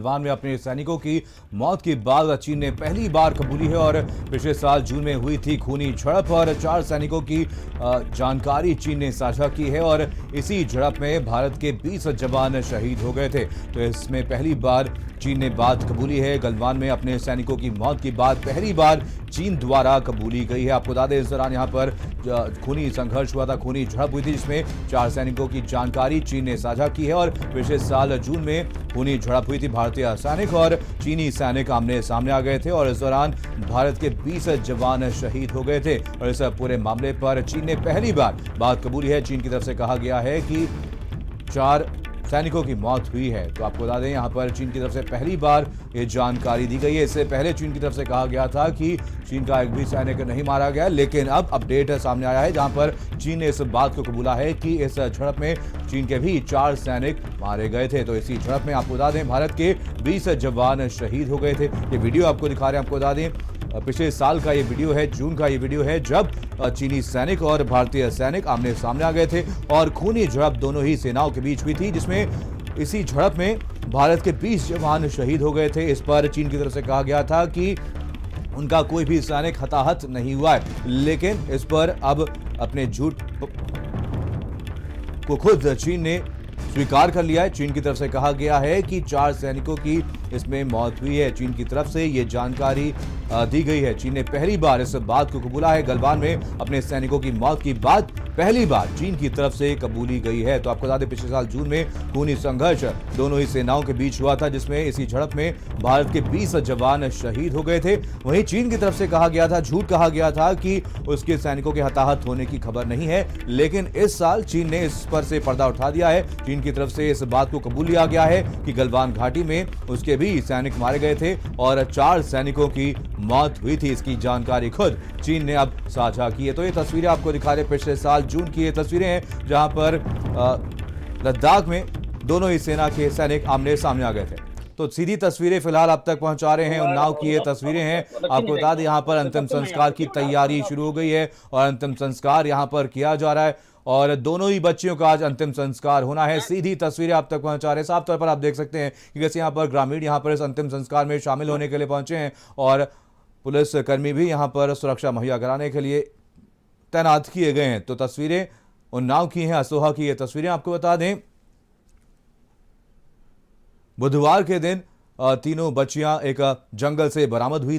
गलवान में अपने सैनिकों की मौत के बाद चीन ने पहली बार कबूली है और पिछले साल जून में हुई थी खूनी झड़प और 4 सैनिकों की जानकारी चीन ने साझा की है और इसी झड़प में भारत के 20 जवान शहीद हो गए थे। तो इसमें पहली बार चीन ने बात कबूली है। गलवान में अपने सैनिकों की मौत की बात पहली बार चीन द्वारा कबूली गई है। आपको बता दें, इस दौरान यहां पर खूनी संघर्ष हुआ था, खूनी झड़प हुई थी, जिसमें 4 सैनिकों की जानकारी चीन ने साझा की है और पिछले साल जून में खूनी झड़प हुई थी। भारतीय सैनिक और चीनी सैनिक आमने सामने आ गए थे और इस दौरान भारत के 20 जवान शहीद हो गए थे और इस पूरे मामले पर चीन ने पहली बार बात कबूली है। चीन की तरफ से कहा गया है कि 4 सैनिकों की मौत हुई है। तो आपको बता दें, यहां पर चीन की तरफ से पहली बार ये जानकारी दी गई है। इससे पहले चीन की तरफ से कहा गया था कि चीन का एक भी सैनिक नहीं मारा गया, लेकिन अब अपडेट सामने आया है जहां पर चीन ने इस बात को कबूला है कि इस झड़प में चीन के भी 4 सैनिक मारे गए थे। तो इसी झड़प में आपको बता दें, भारत के 20 जवान शहीद हो गए थे। ये वीडियो आपको दिखा रहे हैं। आपको बता दें, पिछले साल का ये वीडियो है, जून का ये वीडियो है, जब चीनी सैनिक और भारतीय सैनिक आमने सामने आ गए थे और खूनी झड़प दोनों ही सेनाओं के बीच हुई थी, जिसमें इसी झड़प में भारत के 20 जवान शहीद हो गए थे। इस पर चीन की तरफ से कहा गया था कि उनका कोई भी सैनिक हताहत नहीं हुआ है, लेकिन इस पर अब अपने झूठ को खुद चीन ने स्वीकार कर लिया है। चीन की तरफ से कहा गया है कि 4 सैनिकों की इसमें मौत हुई है। चीन की तरफ से यह जानकारी दी गई है। चीन ने पहली बार इस बात को कबूला है। गलवान में अपने सैनिकों की मौत की बात पहली बार चीन की तरफ से कबूली गई है। तो आपको बता दें, पिछले साल जून में खूनी संघर्ष दोनों ही सेनाओं के बीच हुआ था, जिसमें इसी झड़प में भारत के 20 जवान शहीद हो गए थे। वहीं चीन की तरफ से कहा गया था, झूठ कहा गया था कि उसके सैनिकों के हताहत होने की खबर नहीं है, लेकिन इस साल चीन ने इस पर से पर्दा उठा दिया है। चीन की तरफ से इस बात को कबूल लिया गया है कि गलवान घाटी में उसके भी सैनिक मारे गए थे और 4 सैनिकों की मौत हुई थी। इसकी जानकारी खुद चीन ने अब साझा की है। तो ये तस्वीरें आपको दिखा रहे, पिछले साल जून की ये तस्वीरें हैं जहां पर लद्दाख में दोनों ही सेना के सैनिक आमने सामने आ गए थे। तो सीधी तस्वीरें फिलहाल आप तक पहुंचा रहे हैं। उन्नाव की ये तस्वीरें हैं। आपको बता दें, यहां पर अंतिम संस्कार की तैयारी शुरू हो गई है और अंतिम संस्कार यहां पर किया जा रहा है और दोनों ही बच्चियों का आज अंतिम संस्कार होना है। सीधी तस्वीरें आप तक पहुंचा रहे हैं। साफ तौर पर आप देख सकते हैं कि कैसे यहां पर ग्रामीण यहां पर इस अंतिम संस्कार में शामिल होने के लिए पहुंचे हैं और पुलिस कर्मी भी यहां पर सुरक्षा मुहैया कराने के लिए तैनात किए गए हैं। तो तस्वीरें उन्नाव की हैं, असोहा की ये तस्वीरें। आपको बता दें, बुधवार के दिन तीनों बच्चियां एक जंगल से बरामद हुई।